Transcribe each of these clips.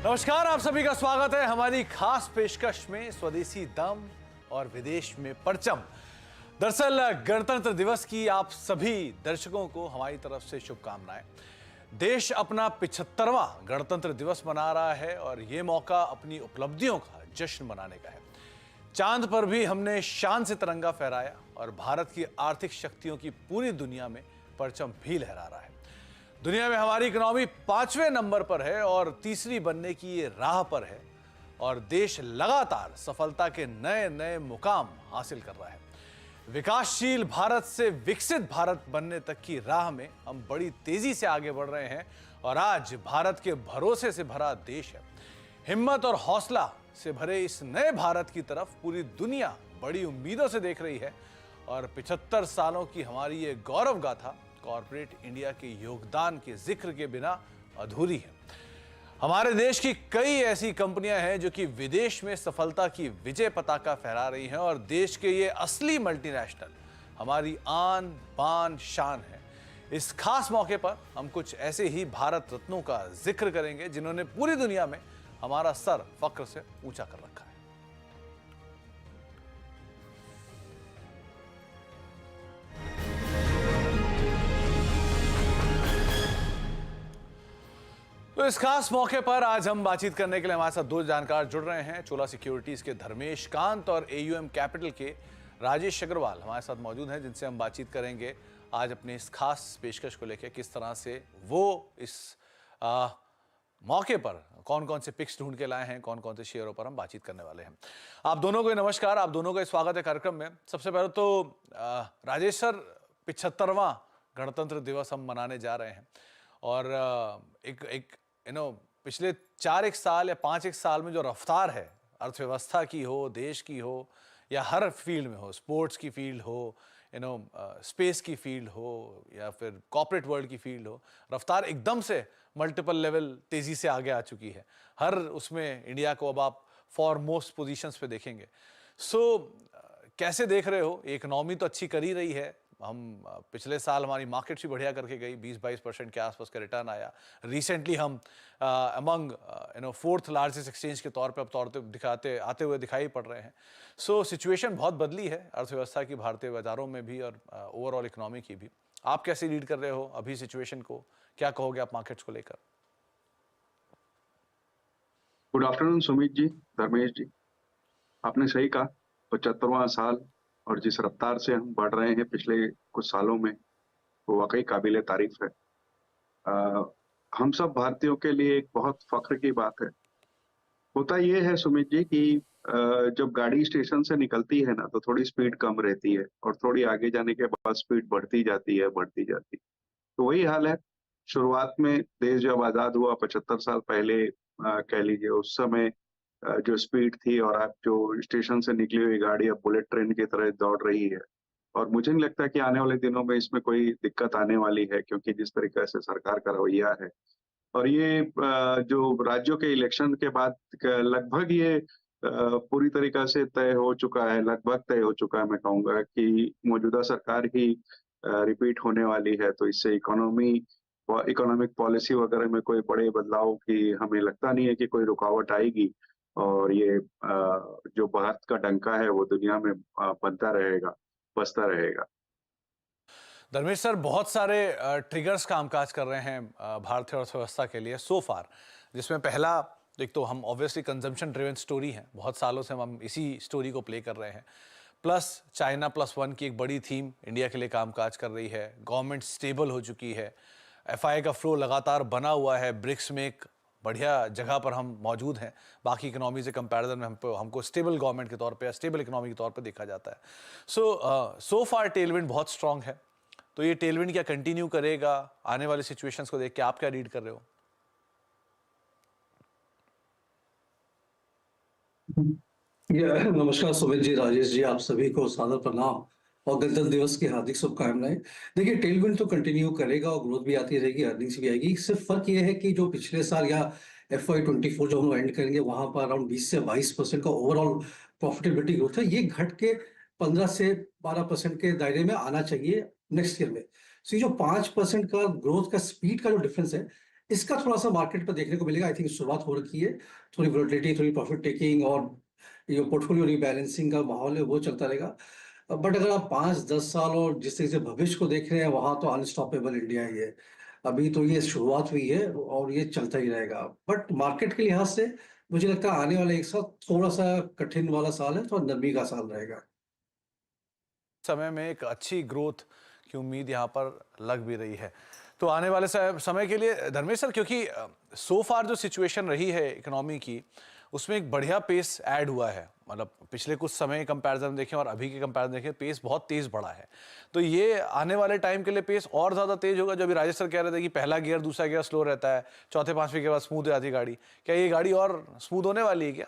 नमस्कार, आप सभी का स्वागत है हमारी खास पेशकश में स्वदेशी दम और विदेश में परचम। दरअसल गणतंत्र दिवस की आप सभी दर्शकों को हमारी तरफ से शुभकामनाएं। देश अपना 75वां गणतंत्र दिवस मना रहा है और ये मौका अपनी उपलब्धियों का जश्न मनाने का है। चांद पर भी हमने शान से तिरंगा फहराया और भारत की आर्थिक शक्तियों की पूरी दुनिया में परचम भी लहरा रहा है। दुनिया में हमारी इकोनॉमी 5वें नंबर पर है और तीसरी बनने की ये राह पर है और देश लगातार सफलता के नए नए मुकाम हासिल कर रहा है। विकासशील भारत से विकसित भारत बनने तक की राह में हम बड़ी तेजी से आगे बढ़ रहे हैं और आज भारत के भरोसे से भरा देश है। हिम्मत और हौसला से भरे इस नए भारत की तरफ पूरी दुनिया बड़ी उम्मीदों से देख रही है और 75 सालों की हमारी ये गौरव गाथा कॉर्पोरेट इंडिया के योगदान के जिक्र के बिना अधूरी है। हमारे देश की कई ऐसी कंपनियां हैं जो कि विदेश में सफलता की विजय पताका फहरा रही हैं और देश के ये असली मल्टीनेशनल हमारी आन बान शान है। इस खास मौके पर हम कुछ ऐसे ही भारत रत्नों का जिक्र करेंगे जिन्होंने पूरी दुनिया में हमारा सर फक्र से ऊंचा कर रखा है। तो इस खास मौके पर आज हम बातचीत करने के लिए हमारे साथ दो जानकार जुड़ रहे हैं। चोला सिक्योरिटीज के धर्मेश कांत और एयूएम कैपिटल के राजेश अग्रवाल हमारे साथ मौजूद हैं, जिनसे हम बातचीत करेंगे आज अपने इस खास पेशकश को लेकर, किस तरह से वो इस मौके पर कौन कौन से पिक्स ढूंढ के लाए हैं, कौन कौन से शेयरों पर हम बातचीत करने वाले हैं। आप दोनों को नमस्कार, आप दोनों का स्वागत है कार्यक्रम में। सबसे पहले तो राजेश सर, 75वां गणतंत्र दिवस हम मनाने जा रहे हैं और एक पिछले 4 साल या 5 साल में जो रफ्तार है अर्थव्यवस्था की हो, देश की हो या हर फील्ड में हो, स्पोर्ट्स की फील्ड हो, स्पेस की फील्ड हो या फिर कॉर्पोरेट वर्ल्ड की फील्ड हो, रफ्तार एकदम से मल्टीपल लेवल तेजी से आगे आ चुकी है। हर उसमें इंडिया को अब आप फॉरमोस्ट पोजीशंस पे देखेंगे। कैसे देख रहे हो? इकोनॉमी तो अच्छी कर ही रही है, हम पिछले साल हमारी मार्केट्स भी बढ़िया करके गई, 20-22% के आसपास का रिटर्न आया। रिसेंटली हम अमंग 4th लार्जेस्ट एक्सचेंज के तौर पे आते हुए दिखाई पड़ रहे हैं। सिचुएशन बहुत बदली है अर्थव्यवस्था की, भारतीय बाजारों में भी और ओवरऑल इकोनॉमी की भी। आप कैसे लीड कर रहे हो अभी सिचुएशन को? क्या कहोगे आप मार्केट्स को लेकर? गुड आफ्टरनून सुमित जी, धर्मेश जी। आपने सही कहा, 75वां साल और जिस रफ्तार से हम बढ़ रहे हैं पिछले कुछ सालों में, वो वाकई काबिले तारीफ है। हम सब भारतीयों के लिए एक बहुत फख्र की बात है। होता ये है सुमित जी कि जब गाड़ी स्टेशन से निकलती है ना, तो थोड़ी स्पीड कम रहती है और थोड़ी आगे जाने के बाद स्पीड बढ़ती जाती है। तो वही हाल है। शुरुआत में देश जब आजाद हुआ 75 साल पहले, कह लीजिए उस समय जो स्पीड थी और आप जो स्टेशन से निकली हुई गाड़ी अब बुलेट ट्रेन की तरह दौड़ रही है और मुझे नहीं लगता कि आने वाले दिनों में इसमें कोई दिक्कत आने वाली है, क्योंकि जिस तरीके से सरकार का रवैया है और ये जो राज्यों के इलेक्शन के बाद लगभग ये पूरी तरीके से तय हो चुका है, लगभग तय हो चुका है। मैं कहूँगा कि मौजूदा सरकार ही रिपीट होने वाली है, तो इससे इकोनॉमिक पॉलिसी वगैरह में कोई बड़े बदलाव की हमें लगता नहीं है कि कोई रुकावट आएगी और ये जो भारत का डंका है वो दुनिया में बनता रहेगा, बसता रहेगा। धर्मेश सर, बहुत सारे ट्रिगर्स कामकाज कर रहे हैं भारतीय अर्थव्यवस्था के लिए सो फार, जिसमें पहला एक तो हम ऑब्वियसली कंजम्पशन ड्रिवन स्टोरी है, बहुत सालों से हम इसी स्टोरी को प्ले कर रहे हैं। प्लस चाइना +1 की एक बड़ी थीम इंडिया के लिए कामकाज कर रही है। गवर्नमेंट स्टेबल हो चुकी है, एफआई का फ्लो लगातार बना हुआ है, ब्रिक्स में एक बढ़िया जगह पर हम मौजूद हैं। बाकी इकोनॉमी से कंपैरिजन में हमको स्टेबल गवर्नमेंट के तौर पे या स्टेबल इकोनॉमी के तौर पे देखा जाता है। सो फार टेलविंड बहुत स्ट्रांग है। तो ये टेलविंड क्या कंटिन्यू करेगा? आने वाले सिचुएशंस को देख के आप क्या रीड कर रहे हो? नमस्कार सुमित जी, राजेश जी, आप सभी को सादर प्रणाम और गणतंत्र दिवस की हार्दिक शुभकामनाएं। देखिए, टेलविंड तो कंटिन्यू करेगा और ग्रोथ भी आती रहेगी, अर्निंग्स भी आएगी। सिर्फ फर्क ये है कि जो पिछले साल या FY24 जो हम एंड करेंगे, वहां पर अराउंड 20 से 22% का ओवरऑल प्रॉफिटेबिलिटी ग्रोथ है। ये घट के 15 से 12% के दायरे में आना चाहिए नेक्स्ट ईयर में। सो ये जो 5% का ग्रोथ का स्पीड का जो डिफरेंस है, इसका थोड़ा सा मार्केट पर देखने को मिलेगा। आई थिंक शुरुआत हो रखी है, थोड़ी वोलेटिलिटी, थोड़ी प्रॉफिट टेकिंग और ये पोर्टफोलियो रीबैलेंसिंग का माहौल है, वो चलता रहेगा। बट अगर आप 5-10 साल और जिस तरीके से भविष्य को देख रहे हैं, वहां तो अनस्टॉपेबल इंडिया ही है। अभी तो ये शुरुआत हुई है और ये चलता ही रहेगा। बट मार्केट के लिहाज से मुझे लगता है आने वाला एक साल थोड़ा सा कठिन वाला साल है, थोड़ा नरमी का साल रहेगा। समय में एक अच्छी ग्रोथ की उम्मीद यहाँ पर लग भी रही है। तो आने वाले समय के लिए धर्मेश सर, क्योंकि सो फार जो सिचुएशन रही है इकोनॉमी की, उसमें एक बढ़िया पेस ऐड हुआ है। मतलब पिछले कुछ समय कंपैरिजन देखें और अभी के कंपैरिजन देखें, पेस बहुत तेज बढ़ा है। तो ये आने वाले टाइम के लिए पेस और ज़्यादा तेज होगा। जो अभी राजेश सर कह रहे थे कि पहला गियर दूसरा गियर स्लो रहता है, चौथे पांचवें के बाद स्मूथ हो जाती है गाड़ी, क्या ये गाड़ी और स्मूथ होने वाली है क्या?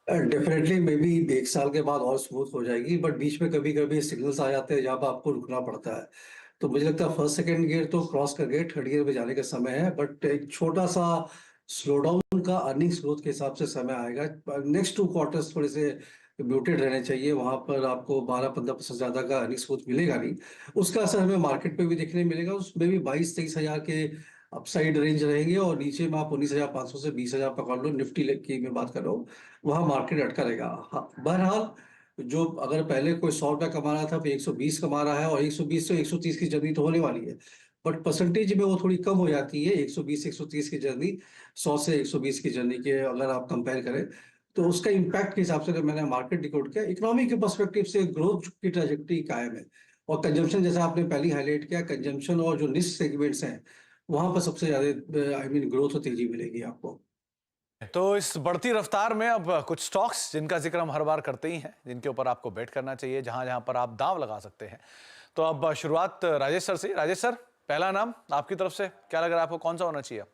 डेफिनेटली मे बी एक साल के बाद और स्मूथ हो जाएगी, बट बीच में कभी कभी सिग्नल्स आ जाते हैं जहाँ पर आपको रुकना पड़ता है। तो मुझे लगता है फर्स्ट सेकंड गियर तो क्रॉस कर गए, थर्ड गियर पे जाने का समय है। बट एक छोटा सा स्लो डाउन का अर्निंग्स ग्रोथ के हिसाब से समय आएगा। नेक्स्ट 2 क्वार्टर्स थोड़े से म्यूटेड रहने चाहिए, वहां पर आपको 12-15% ज्यादा का अर्निंग्स ग्रोथ मिलेगा नहीं। उसका असर हमें मार्केट पे भी देखने मिलेगा। उसमें भी 22-23 हजार के अपसाइड रेंज रहेंगे और नीचे में आप 19,500 से 20,000 पकड़ लो, निफ्टी की मैं बात कर रहा हूँ, वहां मार्केट अटका रहेगा। हाँ, बहरहाल जो अगर पहले कोई 100 रुपया कमा रहा था, फिर 120 कमा रहा है, और 120 से 130 की जर्नी तो होने वाली है। बट परसेंटेज में वो थोड़ी कम हो जाती है। 120 से 130 की जर्नी 100 से 120 की जर्नी के अगर आप कंपेयर करें, तो उसका इम्पैक्ट के हिसाब से अगर मैंने मार्केट डिकोड किया, इकोनॉमी के पर्सपेक्टिव से ग्रोथ की ट्रैजेक्टरी कायम है। और कंजम्पशन, जैसा आपने पहले हाईलाइट किया, कंजम्पशन और जो निश सेगमेंट्स हैं, वहां पर सबसे ज्यादा आई मीन ग्रोथ और तेजी मिलेगी आपको। तो इस बढ़ती रफ्तार में अब कुछ स्टॉक्स जिनका जिक्र हम हर बार करते ही हैं, जिनके ऊपर आपको बेट करना चाहिए, जहां जहां पर आप दांव लगा सकते हैं। तो अब शुरुआत राजेश सर से। राजेश सर, पहला नाम आपकी तरफ से, क्या लग रहा है आपको, कौन सा होना चाहिए?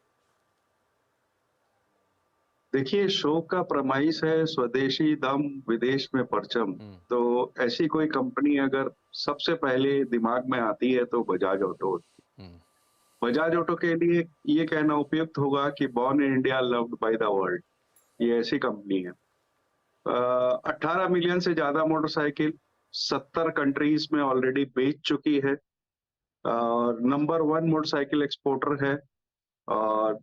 देखिए, शो का प्रमाइस है स्वदेशी दम विदेश में परचम। तो ऐसी कोई कंपनी अगर सबसे पहले दिमाग में आती है तो बजाज ऑटो। हम्म। बजाज ऑटो के लिए ये कहना उपयुक्त होगा कि born in India loved by the world. ये ऐसी कंपनी है। 18 मिलियन से ज्यादा मोटरसाइकिल 70 कंट्रीज में ऑलरेडी बेच चुकी है और नंबर 1 मोटरसाइकिल एक्सपोर्टर है। और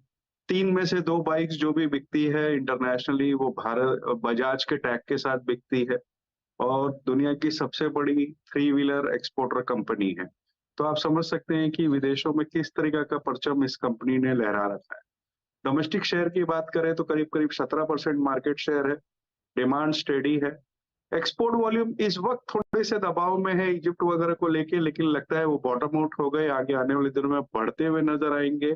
3 में से 2 बाइक्स जो भी बिकती है इंटरनेशनली, वो भारत बजाज के टैग के साथ बिकती है और दुनिया की सबसे बड़ी 3 व्हीलर एक्सपोर्टर कंपनी है। तो आप समझ सकते हैं कि विदेशों में किस तरीके का परचम इस कंपनी ने लहरा रखा है। डोमेस्टिक शेयर की बात करें तो करीब करीब 17% मार्केट शेयर है। डिमांड स्टेडी है। एक्सपोर्ट वॉल्यूम इस वक्त थोड़े से दबाव में है इजिप्ट वगैरह को लेके, लेकिन लगता है वो बॉटम आउट हो गए, आगे आने वाले दिनों में बढ़ते हुए नजर आएंगे।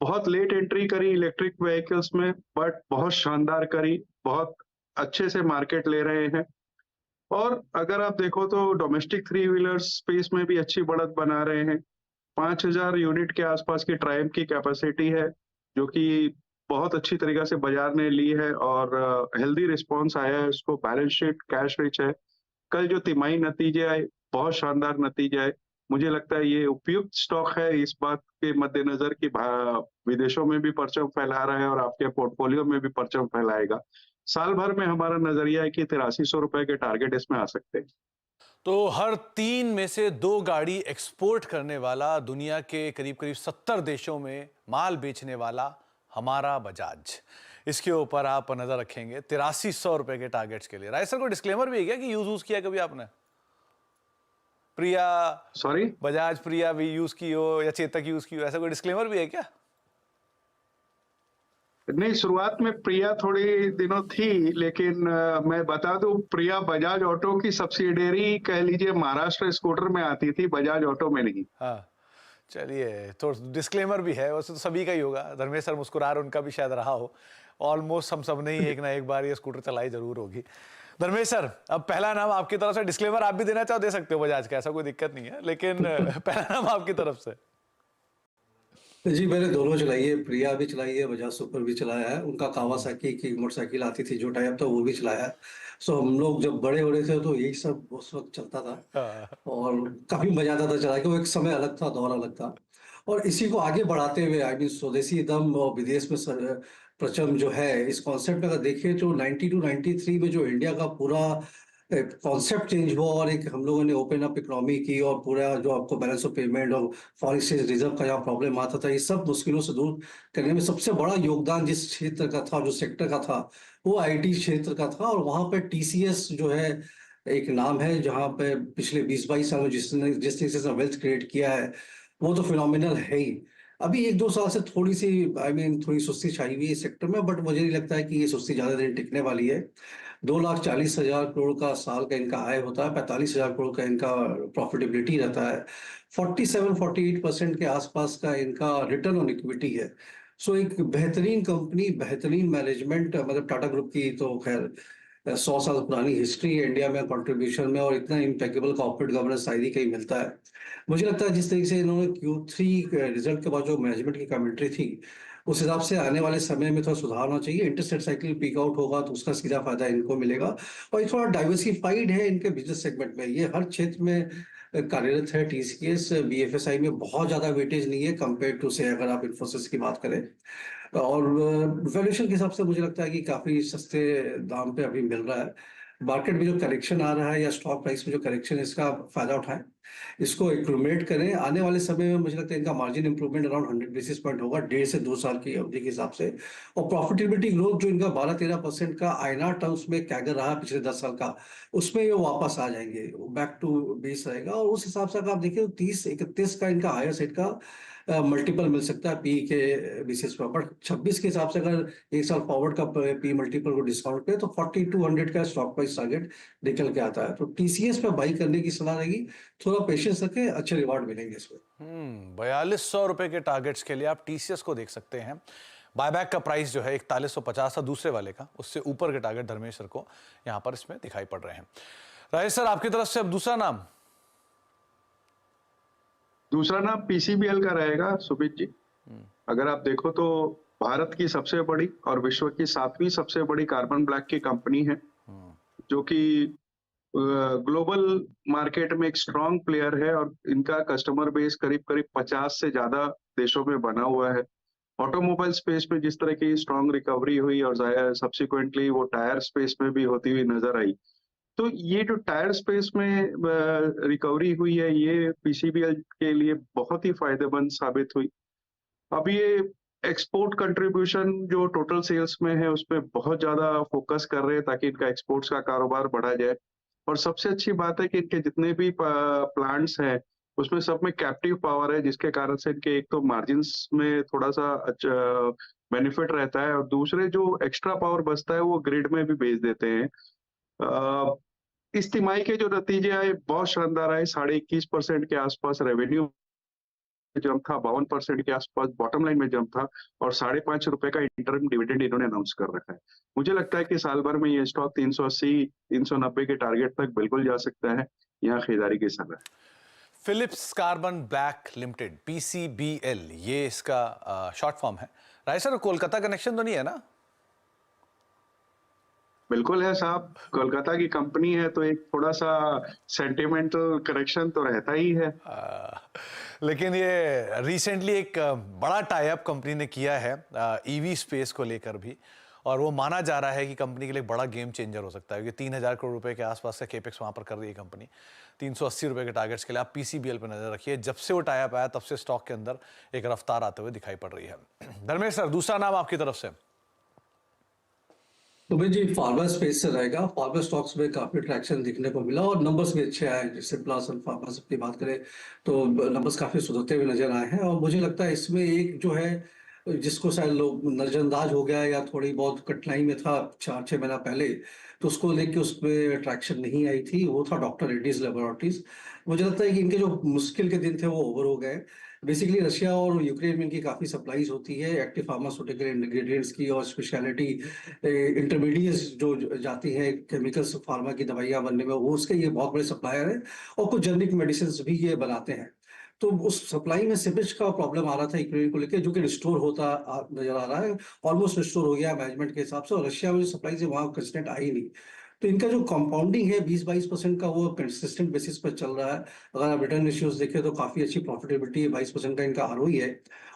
बहुत लेट एंट्री करी इलेक्ट्रिक व्हीकल्स में, बट बहुत शानदार करी, बहुत अच्छे से मार्केट ले रहे हैं। और अगर आप देखो तो डोमेस्टिक 3 व्हीलर स्पेस में भी अच्छी बढ़त बना रहे हैं। 5,000 यूनिट के आसपास की ट्रायम्फ की कैपेसिटी है, जो कि बहुत अच्छी तरीके से बाजार ने ली है और हेल्दी रिस्पॉन्स आया है उसको। बैलेंस शीट कैश रिच है। कल जो तिमाही नतीजे आए, बहुत शानदार नतीजे आए। मुझे लगता है ये उपयुक्त स्टॉक है इस बात के मद्देनजर कि विदेशों में भी परचम फैला रहा है और आपके पोर्टफोलियो में भी परचम फैलाएगा। साल भर में हमारा नजरिया है कि 8300 रुपए के टारगेट इसमें आ सकते हैं। तो हर 3 में से 2 गाड़ी एक्सपोर्ट करने वाला, दुनिया के करीब करीब 70 देशों में माल बेचने वाला हमारा बजाज, इसके ऊपर आप नजर रखेंगे 8300 रुपए के टारगेट्स के लिए। राय सर, कोई डिस्क्लेमर भी है क्या कि यूज किया कभी आपने? प्रिया, सॉरी, बजाज प्रिया भी यूज की हो या चेतक यूज की हो, ऐसा कोई डिस्क्लेमर भी है क्या? नहीं, शुरुआत में प्रिया थोड़ी दिनों थी, लेकिन मैं बता दूं, प्रिया बजाज ऑटो की सब्सिडियरी कह लीजिए महाराष्ट्र स्कूटर में आती थी, बजाज ऑटो में नहीं। हाँ, चलिए, तो डिस्क्लेमर भी है, वैसे तो सभी का ही होगा। धर्मेश सर मुस्कुरा रहे, उनका भी शायद रहा हो। ऑलमोस्ट हम सब ने ही एक ना एक बार ये स्कूटर चलाई जरूर होगी। धर्मेश सर, अब पहला नाम आपकी तरफ से। डिस्क्लेमर आप भी देना चाहो दे सकते हो बजाज का, ऐसा कोई दिक्कत नहीं है, लेकिन पहला नाम आपकी तरफ से। जी, मैंने दोनों चलाई है, प्रिया भी चलाई है, बजाज सुपर भी चलाया है। उनका कावासाकी की मोटरसाइकिल आती थी जो टाइप था, वो भी चलाया है। सो हम लोग जब बड़े हो रहे थे तो यही सब उस वक्त चलता था हाँ। और काफी मजा आता था चला के। वो एक समय अलग था, दौर अलग था। और इसी को आगे बढ़ाते हुए आई मीन स्वदेशी दम और विदेश में प्रचम जो है, इस कॉन्सेप्ट में अगर देखिए तो 92-93 में जो इंडिया का पूरा कॉन्सेप्ट चेंज हुआ और एक हम लोगों ने ओपन अप इकोनॉमी की और पूरा जो आपको बैलेंस ऑफ पेमेंट और फॉरेन एक्सचेंज रिजर्व का जहाँ प्रॉब्लम आता था, ये सब मुश्किलों से दूर करने में सबसे बड़ा योगदान जिस क्षेत्र का था, जो सेक्टर का था, वो आईटी क्षेत्र का था। और वहां पे टीसीएस जो है एक नाम है, जहां पे पिछले 20-22 साल में जिस तरीके से वेल्थ क्रिएट किया है, वो तो फिनोमिनल है ही। अभी 1-2 साल से थोड़ी सी थोड़ी सुस्ती छाई हुई है इस सेक्टर में, बट मुझे नहीं लगता है कि ये सुस्ती ज्यादा दिन टिकने वाली है। 2,40,000 करोड़ का साल का इनका आय होता है, 45,000 करोड़ का इनका प्रॉफिटेबिलिटी रहता है, 47-48% के आसपास का इनका रिटर्न ऑन इक्विटी है। सो एक बेहतरीन कंपनी, बेहतरीन मैनेजमेंट, मतलब टाटा ग्रुप की तो खैर 100 साल पुरानी हिस्ट्री है इंडिया में कंट्रीब्यूशन में, और इतना इम्पेकेबल कॉर्पोरेट गवर्नेंस शायद ही कहीं मिलता है। मुझे लगता है जिस तरीके से इन्होंने Q3 रिजल्ट के बाद जो मैनेजमेंट की कमेंट्री थी, उस हिसाब से आने वाले समय में थोड़ा सुधार होना चाहिए। Interest rate cycle peak out होगा तो उसका सीधा फायदा इनको मिलेगा। और ये थोड़ा डाइवर्सिफाइड है इनके बिजनेस सेगमेंट में, ये हर क्षेत्र में कार्यरत है। टीसीएस बीएफएसआई में बहुत ज्यादा वेटेज नहीं है कंपेयर टू से अगर आप इन्फोसिस की बात करें। और वैल्यूएशन के हिसाब से मुझे लगता है कि काफी सस्ते दाम पे अभी मिल रहा है। मार्केट में जो करेक्शन आ रहा है या स्टॉक प्राइस में जो करेक्शन है, इसका फायदा उठाएं, इसको एक्यूमुलेट करें। आने वाले समय में मुझे लगता है इनका margin improvement around 100 basis point होगा 1.5 से 2 साल की अवधि के हिसाब से। और प्रॉफिटेबिलिटी ग्रोथ जो इनका 12-13% का आईएनआर टर्म्स में कैगर रहा पिछले 10 साल का, उसमें ये वापस आ जाएंगे, बैक टू बेस रहेगा। और उस हिसाब से अगर आप देखिए 30-31 का इनका हायर सेट का मल्टीपल मिल सकता है पी के बेसिस पर। बट 26 के हिसाब से अगर एक साल फॉरवर्ड का पी मल्टीपल को डिस्काउंट पे तो 4200 का स्टॉक प्राइस टारगेट निकल के आता है। तो टीसीएस पे बाई करने की सलाह रहेगी, थोड़ा पेशेंस रखें, अच्छे रिवार्ड मिलेंगे इसमें। 4200 रुपए के टारगेट्स के लिए आप टीसीएस को देख सकते हैं। बायबैक का प्राइस जो है 4150 था दूसरे वाले का, उससे ऊपर के टारगेट धर्मेश सर को यहां पर इसमें दिखाई पड़ रहे हैं। राजेश सर, आपकी तरफ से अब दूसरा नाम पीसीबीएल का रहेगा सुमित जी। अगर आप देखो तो भारत की सबसे बड़ी और विश्व की 7वीं सबसे बड़ी कार्बन ब्लैक की कंपनी है, जो कि ग्लोबल मार्केट में एक स्ट्रॉन्ग प्लेयर है। और इनका कस्टमर बेस करीब करीब 50 से ज्यादा देशों में बना हुआ है। ऑटोमोबाइल स्पेस में जिस तरह की स्ट्रॉन्ग रिकवरी हुई और सब्सिक्वेंटली वो टायर स्पेस में भी होती हुई नजर आई, तो ये जो टायर स्पेस में रिकवरी हुई है, ये पीसीबीएल के लिए बहुत ही फायदेमंद साबित हुई। अब ये एक्सपोर्ट कंट्रीब्यूशन जो टोटल सेल्स में है, उसमें बहुत ज्यादा फोकस कर रहे हैं ताकि इनका एक्सपोर्ट्स का कारोबार बढ़ा जाए। और सबसे अच्छी बात है कि इनके जितने भी प्लांट्स हैं, उसमें सब में कैप्टिव पावर है, जिसके कारण से इनके एक तो मार्जिन्स में थोड़ा सा अच्छा बेनिफिट रहता है, और दूसरे जो एक्स्ट्रा पावर बचता है वो ग्रिड में भी भेज देते हैं। इस तिमाही के जो नतीजे आए बहुत शानदार आए। 21.5% के आसपास रेवेन्यू जंप था, 52% के आसपास बॉटम लाइन में जंप था, और 5.5 रुपए का इंटरम डिविडेंड इन्होंने अनाउंस कर रखा है। मुझे लगता है कि साल भर में ये स्टॉक 380-390 के टारगेट तक बिल्कुल जा सकता है। यहाँ खरीदारी की सलाह है। Philips Carbon Black Limited, PCBL, ये इसका शॉर्ट फॉर्म है। राय सर, कोलकाता कनेक्शन तो नहीं है ना? बिल्कुल है साहब, कोलकाता की कंपनी है तो एक थोड़ा सा सेंटिमेंटल कनेक्शन तो रहता ही है। लेकिन ये रिसेंटली एक बड़ा टाई अप कंपनी ने किया है ईवी स्पेस को लेकर भी, और वो माना जा रहा है कि कंपनी के लिए बड़ा गेम चेंजर हो सकता है, क्योंकि 3000 करोड़ रुपए के आसपास का केपेक्स वहां पर कर रही है कंपनी। 380 रुपए के टारगेट्स के लिए आप पीसीबीएल पर नजर रखिए। जब से वो टाई अप आया तब से स्टॉक के अंदर एक रफ्तार आते हुए दिखाई पड़ रही है। धर्मेश सर, दूसरा नाम आपकी तरफ से? तो भाई जी, फार्मा स्पेस से रहेगा। फार्मा स्टॉक्स में काफी ट्रैक्शन दिखने को मिला और नंबर्स भी अच्छे आए। जैसे प्लस और फार्मा की बात करें तो नंबर्स काफी सुधरते हुए नजर आए हैं। और मुझे लगता है इसमें एक जो है, जिसको शायद लोग नजरअंदाज हो गया या थोड़ी बहुत कठिनाई में था 4-6 महीना पहले, तो उसको लेके उसमें ट्रैक्शन नहीं आई थी, वो था डॉक्टर रेड्डीज लेबोरेटरीज। मुझे लगता है कि इनके जो मुश्किल के दिन थे वो ओवर हो गए। बेसिकली रशिया और यूक्रेन में इनकी काफी सप्लाईज होती है एक्टिव फार्मास्यूटिकल इंग्रेडिएंट्स की, और स्पेशलिटी इंटरमीडिएट्स जो जाती हैं केमिकल्स फार्मा की दवाइयां बनने में, वो उसके ये बहुत बड़े सप्लायर हैं। और कुछ जेनरिक मेडिसिन भी ये बनाते हैं। तो उस सप्लाई में सिपेज का प्रॉब्लम आ रहा था यूक्रेन को लेकर, जो कि रिस्टोर होता नजर आ रहा है, ऑलमोस्ट रिस्टोर हो गया मैनेजमेंट के हिसाब से। और रशिया में जो सप्लाई से वहां कंस्टेंट आई नहीं। तो इनका जो कंपाउंडिंग है 20-22% का, वो कंसिस्टेंट बेसिस पर चल रहा है। अगर आप रिटर्न रेशियोज देखें तो काफी अच्छी प्रॉफिटेबिलिटी है, 22% का इनका आरओई है।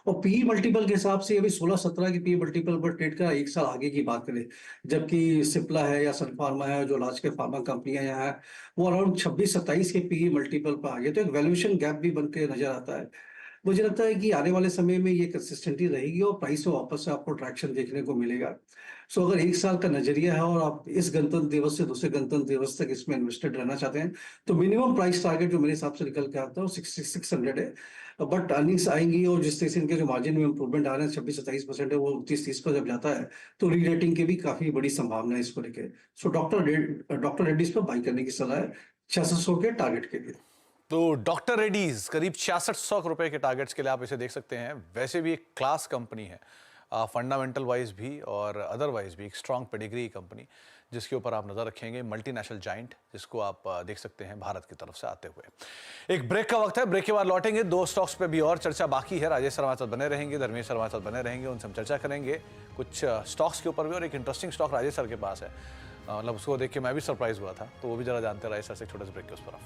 और पीई मल्टीपल के हिसाब से अभी 16-17 की पीई मल्टीपल पर ट्रेड का, एक साल आगे की बात करें, जबकि सिप्ला है या सन फार्मा है, जो लार्ज के फार्मा कंपनियां यहाँ है, वो अराउंड 26-27 के पीई मल्टीपल पर आ गए। तो एक वैल्यूएशन गैप भी बन के नजर आता है। मुझे लगता है कि आने वाले समय में ये कंसिस्टेंटी रहेगी और प्राइस में वापस से आपको ट्रैक्शन देखने को मिलेगा। सो अगर एक साल का नजरिया है और आप इस गणतंत्र दिवस से दूसरे गणतंत्र दिवस तक इसमें इन्वेस्टेड रहना चाहते हैं, तो मिनिमम प्राइस टारगेट जो मेरे हिसाब से निकल के आता है वो 600 है। बट अर्निंग्स आएंगी और जिस तरह से इनके जो मार्जिन में इंप्रूवमेंट आ रहे हैं, 26-27% है, वो 29-30 पर जब जाता है तो रीरेटिंग की भी काफी बड़ी संभावना है इसको लेके। सो डॉक्टर रेड्डीज पर बाई करने की सलाह है 600 के टारगेट के लिए। तो डॉक्टर रेड्डीज करीब 6600 रुपए के टारगेट्स के लिए आप इसे देख सकते हैं। वैसे भी एक क्लास कंपनी है, फंडामेंटल वाइज भी और अदरवाइज भी एक स्ट्रॉन्ग पेडिग्री कंपनी, जिसके ऊपर आप नज़र रखेंगे। मल्टीनेशनल जाइंट, जिसको आप देख सकते हैं भारत की तरफ से आते हुए। एक ब्रेक का वक्त है, ब्रेक के बाद लौटेंगे। दो स्टॉक्स पे भी और चर्चा बाकी है। राजेश शर्मा साथ बने रहेंगे, धर्मेश शर्मा साथ बने रहेंगे, उनसे हम चर्चा करेंगे कुछ स्टॉक्स के ऊपर भी। और एक इंटरेस्टिंग स्टॉक राजेश सर के पास है, मतलब उसको देख के मैं भी सरप्राइज हुआ था, तो वो भी जरा जानते हैं राजेश सर से। छोटे से ब्रेक के उस तरफ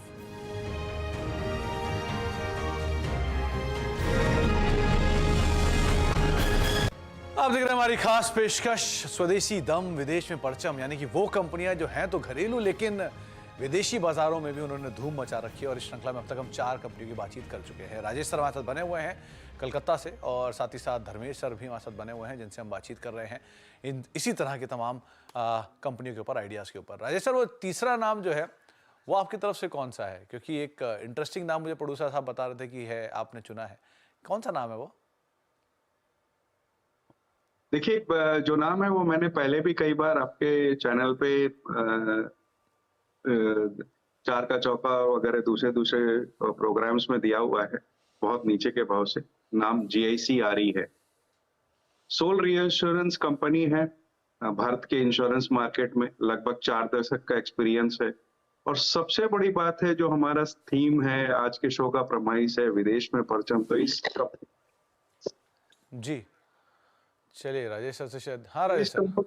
आप देख रहे हैं हमारी खास पेशकश, स्वदेशी दम विदेश में परचम, यानी कि वो कंपनियां जो हैं तो घरेलू लेकिन विदेशी बाजारों में भी उन्होंने धूम मचा रखी है। और इस श्रृंखला में अब तक हम 4 कंपनियों की बातचीत कर चुके हैं। राजेश सर हमारे साथ बने हुए हैं कलकत्ता से, और साथ ही साथ धर्मेश सर भी हमारे साथ बने हुए हैं, जिनसे हम बातचीत कर रहे हैं इसी तरह के तमाम कंपनियों के ऊपर, आइडियाज़ के ऊपर। राजेश सर, वो तीसरा नाम जो है वो आपकी तरफ से कौन सा है? क्योंकि एक इंटरेस्टिंग नाम मुझे प्रोड्यूसर साहब बता रहे थे कि है, आपने चुना है। कौन सा नाम है वो? देखिए, जो नाम है वो मैंने पहले भी कई बार आपके चैनल पे 4 का चौका वगैरह दूसरे दूसरे प्रोग्राम्स में दिया हुआ है, बहुत नीचे के भाव से। नाम GIC-RE है। सोल रीइंश्योरेंस कंपनी है। भारत के इंश्योरेंस मार्केट में लगभग 4 दशक का एक्सपीरियंस है। और सबसे बड़ी बात है, जो हमारा थीम है आज के शो का प्रमाइस है, विदेश में परचम, तो इस जी चलिए राजेश सर से शायद, हाँ राजेश सर,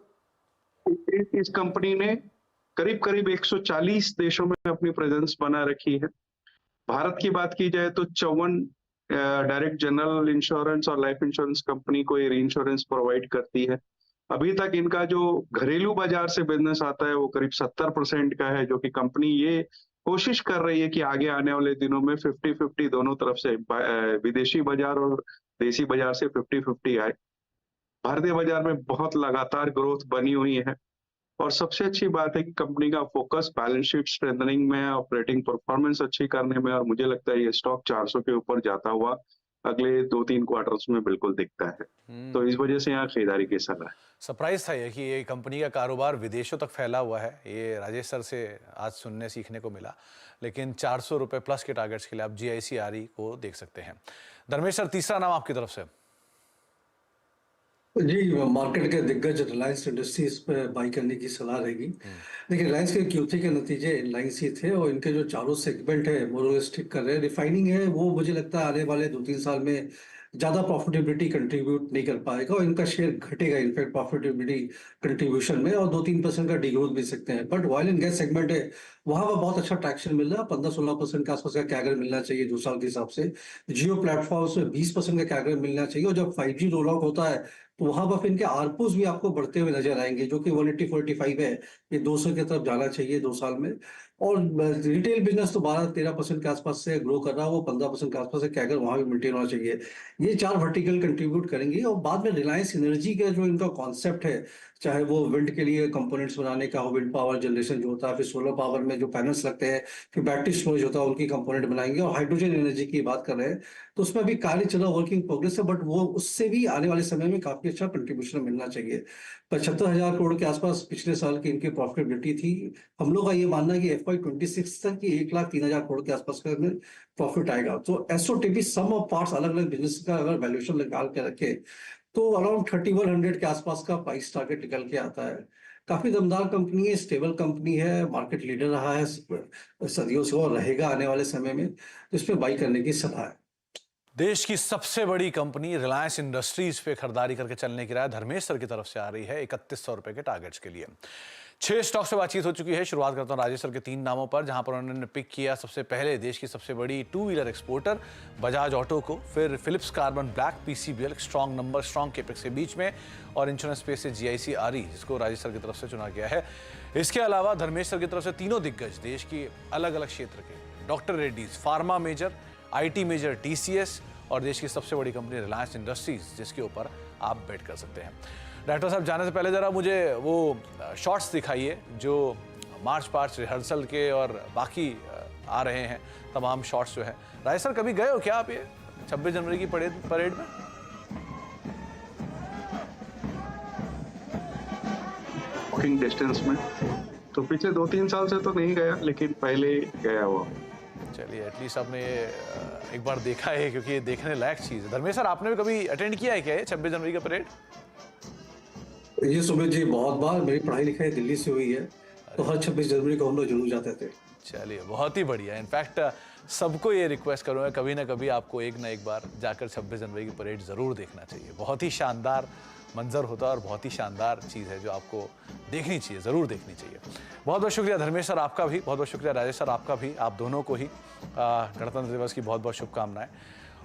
इस कंपनी ने करीब करीब 140 देशों में अपनी प्रेजेंस बना रखी है। भारत की बात की जाए तो 54 डायरेक्ट जनरल इंश्योरेंस और लाइफ इंश्योरेंस कंपनी को ये इंश्योरेंस प्रोवाइड करती है। अभी तक इनका जो घरेलू बाजार से बिजनेस आता है वो करीब 70% का है, जो कि कंपनी ये कोशिश कर रही है कि आगे आने वाले दिनों में 50-50 दोनों तरफ से, विदेशी बाजार और देसी बाजार से 50-50 आए। भारतीय बाजार में बहुत लगातार ग्रोथ बनी हुई है। और सबसे अच्छी बात है कि कंपनी का फोकस बैलेंस शीट स्ट्रेंथनिंग में, ऑपरेटिंग परफॉर्मेंस अच्छी करने में, और मुझे लगता है ये स्टॉक 400 के ऊपर जाता हुआ अगले 2-3 क्वार्टर्स में बिल्कुल दिखता है। तो इस वजह से यहाँ खरीदारी की सलाह है। सरप्राइज था ये कि ये कंपनी का कारोबार विदेशों तक फैला हुआ है। ये राजेश सर से आज सुनने सीखने को मिला। लेकिन 400 रुपये प्लस के टारगेट्स के लिए आप GIC-RE को देख सकते हैं। धर्मेश सर, तीसरा नाम आपकी तरफ से। जी, मार्केट के दिग्गज रिलायंस इंडस्ट्रीज पे बाई करने की सलाह रहेगी। देखिए, रिलायंस के Q3 के नतीजे इनलाइन सी थे और इनके जो चारों सेगमेंट है वो ठीक कर रहे हैं। रिफाइनिंग है, वो मुझे लगता है आने वाले 2-3 साल में ज्यादा प्रॉफिटेबिलिटी कंट्रीब्यूट नहीं कर पाएगा और इनका शेयर घटेगा इनफैक्ट प्रॉफिटेबिलिटी कंट्रीब्यूशन में, और 2-3% का डिग्रोथ मिल सकते हैं। But oil and gas segment है, वहां पर बहुत अच्छा ट्रैक्शन मिल रहा है। 15-16% के आसपास का कैगर मिलना चाहिए 2 साल के हिसाब से। जियो प्लेटफॉर्म्स में 20% का कैगर मिलना चाहिए, और जब 5G रोल आउट होता है तो वहां पर फिर इनके आरपूस भी आपको बढ़ते हुए नजर आएंगे, जो कि 180-185 है, ये 200 की तरफ जाना चाहिए 2 साल में। और रिटेल बिजनेस तो 12-13% के आसपास से ग्रो कर रहा है, वो 15% के आसपास से कैगर वहां भी मेंटेन होना चाहिए। ये 4 वर्टिकल कंट्रीब्यूट करेंगे। और बाद में रिलायंस एनर्जी का जो इनका कॉन्सेप्ट है, चाहे वो विंड के लिए कंपोनेंट्स बनाने का हो, विंड पावर जनरेशन जो होता है, फिर सोलर पावर में जो पैनल्स लगते हैं, फिर बैटरी स्टोरेज होता है, उनकी कंपोनेंट बनाएंगे। और हाइड्रोजन एनर्जी की बात कर रहे हैं तो उसमें भी कार्य चला, वर्किंग प्रोग्रेस है, बट वो उससे भी आने वाले समय में काफी अच्छा कंट्रीब्यूशन मिलना चाहिए। 75,000 करोड़ के आसपास पिछले साल की इनकी प्रॉफिटेबिलिटी थी। हम लोग का ये मानना है कि FY26 तक की 1,03,000 करोड़ के आसपास का प्रॉफिट आएगा। तो एसओटीपी सम ऑफ पार्ट्स, अलग अलग बिजनेस का अगर वैल्यूएशन निकाल के रखे तो अराउंड 3100 के आसपास का प्राइस टारगेट निकल के आता है। काफी दमदार कंपनी है, स्टेबल कंपनी है, मार्केट लीडर रहा है सदियों से और रहेगा आने वाले समय में, तो इसमें बाई करने की सलाह है। देश की सबसे बड़ी कंपनी रिलायंस इंडस्ट्रीज पे खरीदारी करके चलने की राय धर्मेश सर की तरफ से आ रही है 3100 रुपए के टारगेट्स के लिए। 6 स्टॉक से बातचीत हो चुकी है। शुरुआत करता हूं राजेश सर के 3 नामों पर, जहां पर उन्होंने पिक किया सबसे पहले देश की सबसे बड़ी 2 व्हीलर एक्सपोर्टर बजाज ऑटो को, फिर Philips Carbon Black, PCBL strong number, strong capex के बीच में, और इंश्योरेंस स्पेस से जीआईसी आरई, जिसको राजेश सर की तरफ से चुना गया है। इसके अलावा धर्मेश सर की तरफ से तीनों दिग्गज देश की अलग अलग क्षेत्र के, doctor Reddy's, pharma major, IT major TCS, और देश की सबसे बड़ी कंपनी रिलायंस इंडस्ट्रीज, जिसके ऊपर आप बेट कर सकते हैं। डायरेक्टर साहब, जाने से पहले जरा मुझे वो शॉट्स दिखाइए जो मार्च पास्ट रिहर्सल के और बाकी आ रहे हैं, तमाम शॉट्स जो है। राजेश सर, कभी गए हो क्या आप ये 26 जनवरी की परेड में? वॉकिंग डिस्टेंस में तो पिछले 2-3 साल से तो नहीं गया, लेकिन पहले गया हुआ। चलिए, एटलीस्ट आपने एक बार देखा है, क्योंकि ये देखने लायक चीज़ है। धर्मेश सर, आपने भी कभी अटेंड किया है क्या ये 26 जनवरी का परेड? जी सुमित जी, बहुत बार। मेरी पढ़ाई लिखाई दिल्ली से हुई है, तो हर 26 जनवरी को हम लोग जरूर जाते थे। चलिए, बहुत ही बढ़िया। इनफैक्ट सबको ये रिक्वेस्ट करूँगा, कभी ना कभी आपको एक ना एक बार जाकर 26 जनवरी की परेड ज़रूर देखना चाहिए। बहुत ही शानदार मंजर होता है और बहुत ही शानदार चीज़ है जो आपको देखनी चाहिए, ज़रूर देखनी चाहिए। बहुत बहुत शुक्रिया धर्मेश सर आपका भी, बहुत बहुत शुक्रिया राजेश सर आपका भी। आप दोनों को ही गणतंत्र दिवस की बहुत बहुत शुभकामनाएं।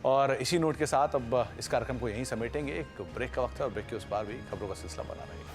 और इसी नोट के साथ अब इस कार्यक्रम को यहीं समेटेंगे। एक ब्रेक का वक्त है और ब्रेक के उस पार भी खबरों का सिलसिला बना रहेगा।